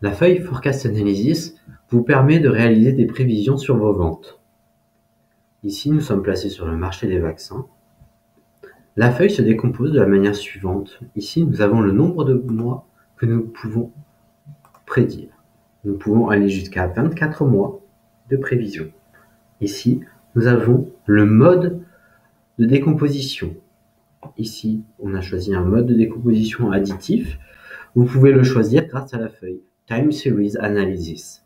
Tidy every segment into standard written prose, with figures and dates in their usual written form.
La feuille Forecast Analysis vous permet de réaliser des prévisions sur vos ventes. Ici, nous sommes placés sur le marché des vaccins. La feuille se décompose de la manière suivante. Ici, nous avons le nombre de mois que nous pouvons prédire. Nous pouvons aller jusqu'à 24 mois de prévision. Ici, nous avons le mode de décomposition. Ici, on a choisi un mode de décomposition additif. Vous pouvez le choisir grâce à la feuille Time Series Analysis.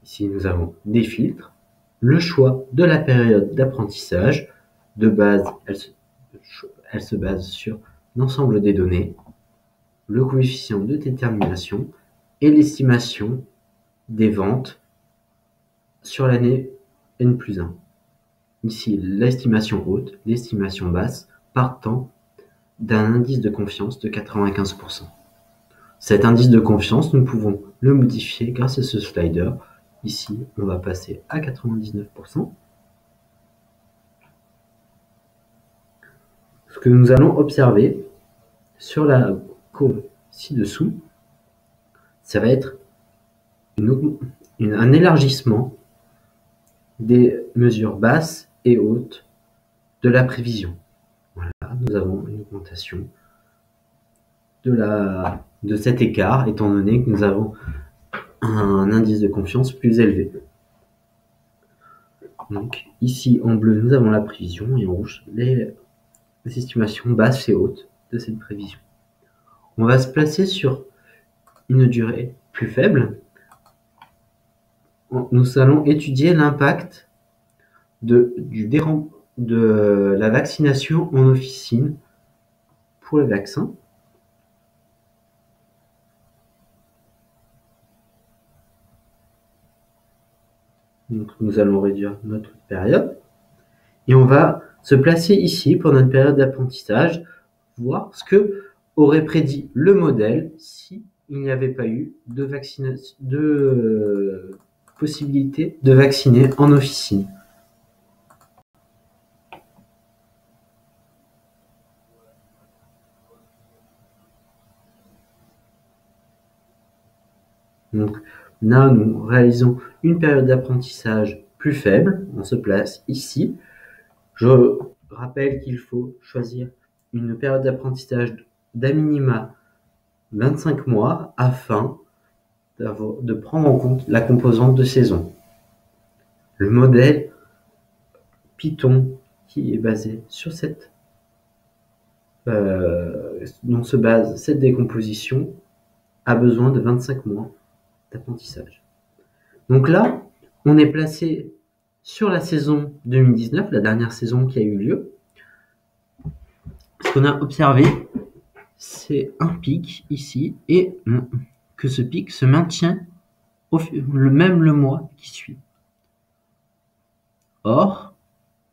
Ici, nous avons des filtres, le choix de la période d'apprentissage. De base, elle se base sur l'ensemble des données, le coefficient de détermination et l'estimation des ventes sur l'année N+1. Ici, l'estimation haute, l'estimation basse, partant d'un indice de confiance de 95%. Cet indice de confiance, nous pouvons le modifier grâce à ce slider. Ici, on va passer à 99%. Ce que nous allons observer sur la courbe ci-dessous, ça va être un élargissement des mesures basses et hautes de la prévision. Voilà, nous avons une augmentation de cet écart, étant donné que nous avons un indice de confiance plus élevé. Donc ici en bleu, nous avons la prévision et en rouge, les estimations basses et hautes de cette prévision. On va se placer sur une durée plus faible. Nous allons étudier l'impact de la vaccination en officine pour le vaccin. Donc, nous allons réduire notre période et on va se placer ici pour notre période d'apprentissage, voir ce que aurait prédit le modèle s'il n'y avait pas eu de possibilité de vacciner en officine. Donc là, nous réalisons une période d'apprentissage plus faible. On se place ici. Je rappelle qu'il faut choisir une période d'apprentissage d'à minima 25 mois afin de prendre en compte la composante de saison. Le modèle Python qui est basé sur dont se base cette décomposition a besoin de 25 mois d'apprentissage. Donc là, on est placé sur la saison 2019, la dernière saison qui a eu lieu. Ce qu'on a observé, c'est un pic ici et que ce pic se maintient le mois qui suit. Or,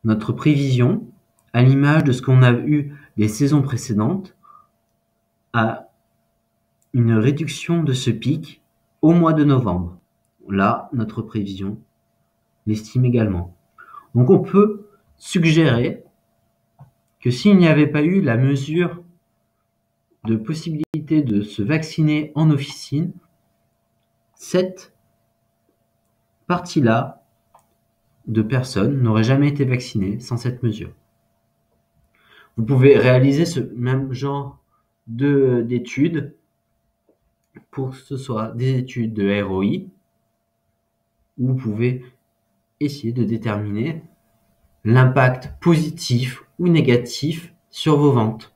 notre prévision, à l'image de ce qu'on a eu les saisons précédentes, a une réduction de ce pic au mois de novembre. Là, notre prévision l'estime également. Donc on peut suggérer que s'il n'y avait pas eu la mesure de possibilité de se vacciner en officine, cette partie-là de personnes n'aurait jamais été vaccinée sans cette mesure. Vous pouvez réaliser ce même genre d'études pour que ce soit des études de ROI, où vous pouvez essayer de déterminer l'impact positif ou négatif sur vos ventes.